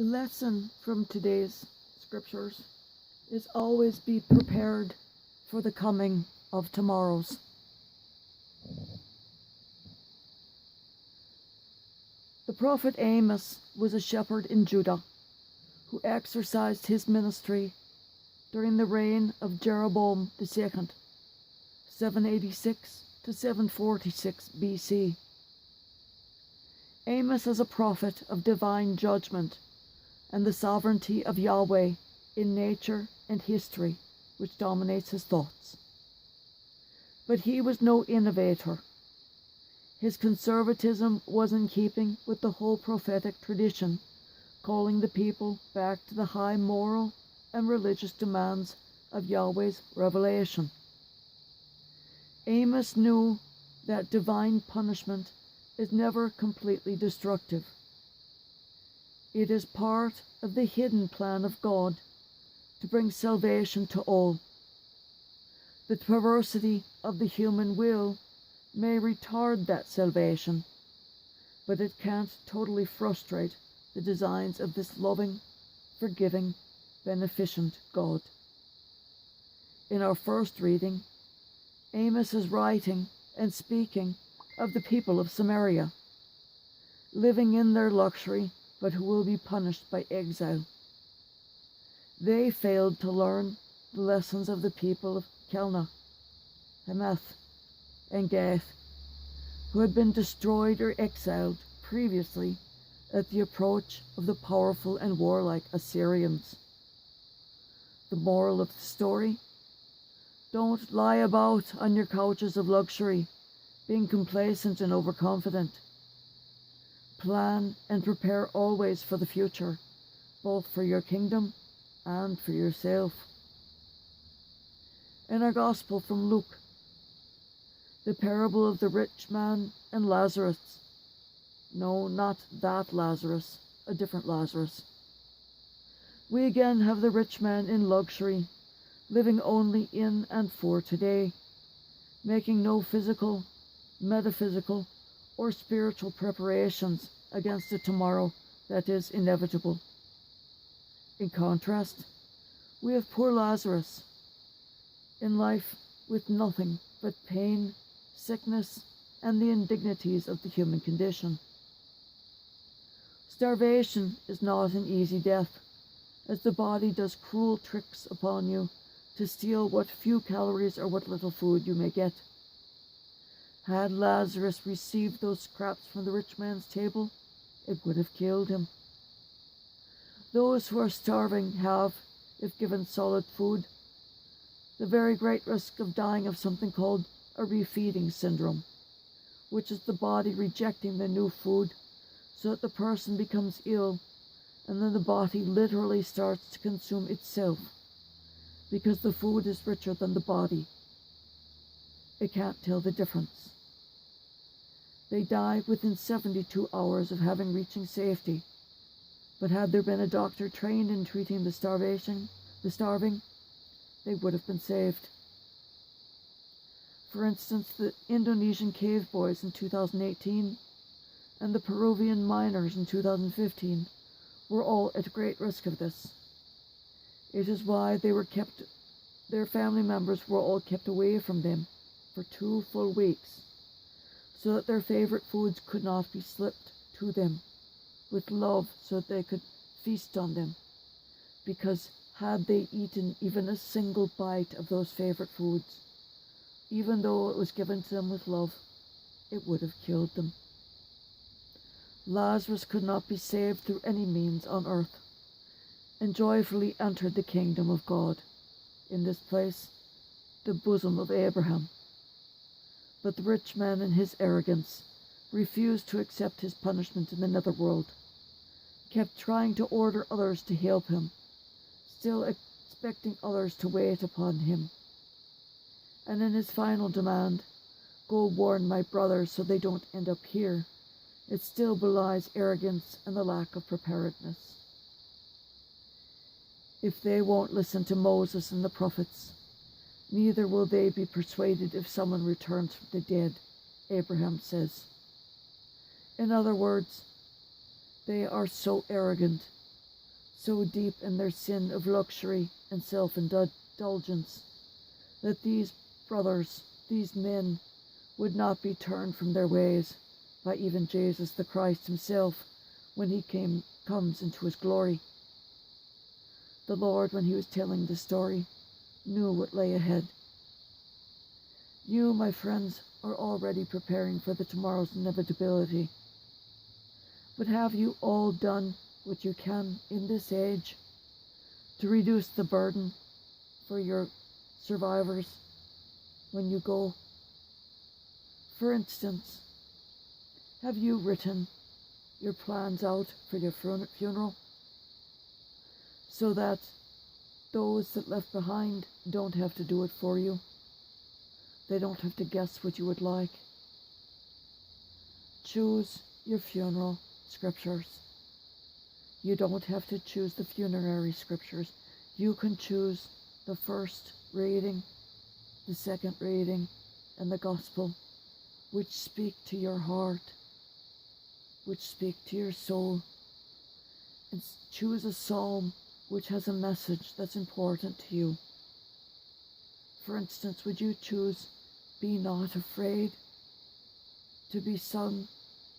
The lesson from today's scriptures is always be prepared for the coming of tomorrows. The prophet Amos was a shepherd in Judah who exercised his ministry during the reign of Jeroboam II, 786 to 746 BC. Amos is a prophet of divine judgment and the sovereignty of Yahweh in nature and history, which dominates his thoughts. But he was no innovator. His conservatism was in keeping with the whole prophetic tradition, calling the people back to the high moral and religious demands of Yahweh's revelation. Amos knew that divine punishment is never completely destructive. It is part of the hidden plan of God to bring salvation to all. The perversity of the human will may retard that salvation, but it can't totally frustrate the designs of this loving, forgiving, beneficent God. In our first reading, Amos is writing and speaking of the people of Samaria, living in their luxury, but who will be punished by exile. They failed to learn the lessons of the people of Kelna, Hamath, and Gath, who had been destroyed or exiled previously at the approach of the powerful and warlike Assyrians. The moral of the story: don't lie about on your couches of luxury, being complacent and overconfident. Plan and prepare always for the future, both for your kingdom and for yourself. In our Gospel from Luke, the parable of the rich man and Lazarus. No, not that Lazarus, a different Lazarus. We again have the rich man in luxury, living only in and for today, making no physical, metaphysical, or spiritual preparations against a tomorrow that is inevitable. In contrast, we have poor Lazarus, in life with nothing but pain, sickness, and the indignities of the human condition. Starvation is not an easy death, as the body does cruel tricks upon you to steal what few calories or what little food you may get. Had Lazarus received those scraps from the rich man's table, it would have killed him. Those who are starving have, if given solid food, the very great risk of dying of something called a refeeding syndrome, which is the body rejecting the new food so that the person becomes ill, and then the body literally starts to consume itself because the food is richer than the body. It can't tell the difference. They die within 72 hours of having reaching safety, but had there been a doctor trained in treating the starving, they would have been saved. For instance, the Indonesian cave boys in 2018 and the Peruvian miners in 2015 were all at great risk of this. It is why their family members were all kept away from them for 2 full weeks, so that their favorite foods could not be slipped to them with love so that they could feast on them, because had they eaten even a single bite of those favorite foods, even though it was given to them with love, it would have killed them. Lazarus could not be saved through any means on earth, and joyfully entered the kingdom of God, in this place, the bosom of Abraham. But the rich man in his arrogance refused to accept his punishment in the netherworld, kept trying to order others to help him, still expecting others to wait upon him. And in his final demand, go warn my brothers so they don't end up here, it still belies arrogance and the lack of preparedness. If they won't listen to Moses and the prophets, neither will they be persuaded if someone returns from the dead, Abraham says. In other words, they are so arrogant so deep in their sin of luxury and self-indulgence that these brothers, these men, would not be turned from their ways by even Jesus the Christ himself when he comes into his glory. The Lord, when he was telling the story, knew what lay ahead. You, my friends, are already preparing for the tomorrow's inevitability. But have you all done what you can in this age to reduce the burden for your survivors when you go? For instance, have you written your plans out for your funeral so that those that left behind don't have to do it for you? They don't have to guess what you would like. Choose your funeral scriptures. You don't have to choose the funerary scriptures. You can choose the first reading, the second reading, and the gospel, which speak to your heart, which speak to your soul. And choose a psalm which has a message that's important to you. For instance, would you choose "Be not afraid" to be sung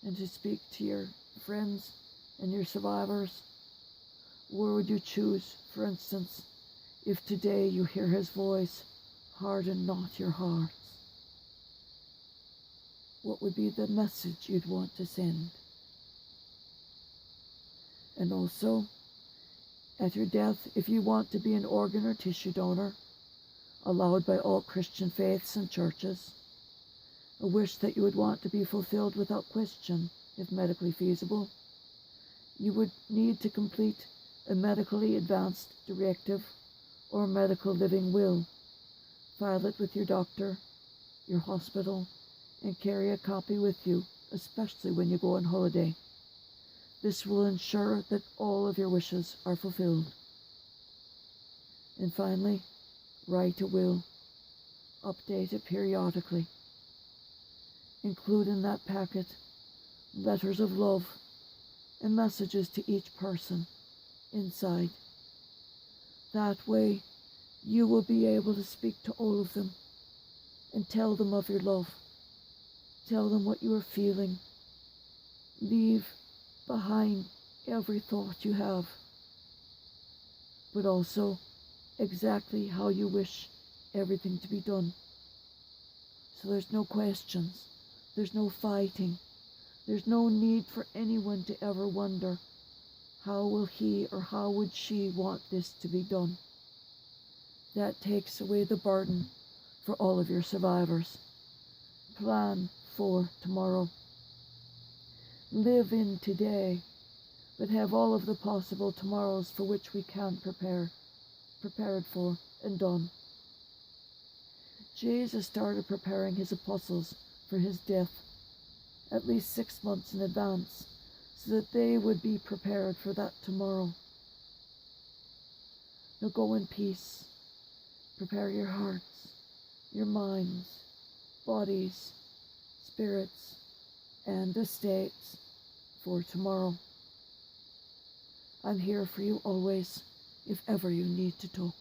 and to speak to your friends and your survivors? Or would you choose, for instance, "If today you hear his voice, harden not your hearts"? What would be the message you'd want to send? And also, at your death, if you want to be an organ or tissue donor, allowed by all Christian faiths and churches, a wish that you would want to be fulfilled without question, if medically feasible, you would need to complete a medically advanced directive or medical living will. File it with your doctor, your hospital, and carry a copy with you, especially when you go on holiday. This will ensure that all of your wishes are fulfilled. And finally, write a will. Update it periodically. Include in that packet letters of love and messages to each person inside. That way, you will be able to speak to all of them and tell them of your love. Tell them what you are feeling. Leave behind every thought you have, but also exactly how you wish everything to be done. So there's no questions, there's no fighting, there's no need for anyone to ever wonder, how will he or how would she want this to be done? That takes away the burden for all of your survivors. Plan for tomorrow. Live in today, but have all of the possible tomorrows for which we can prepared for and done. Jesus started preparing his apostles for his death at least 6 months in advance, so that they would be prepared for that tomorrow. Now go in peace. Prepare your hearts, your minds, bodies, spirits, and estates for tomorrow. I'm here for you always, if ever you need to talk.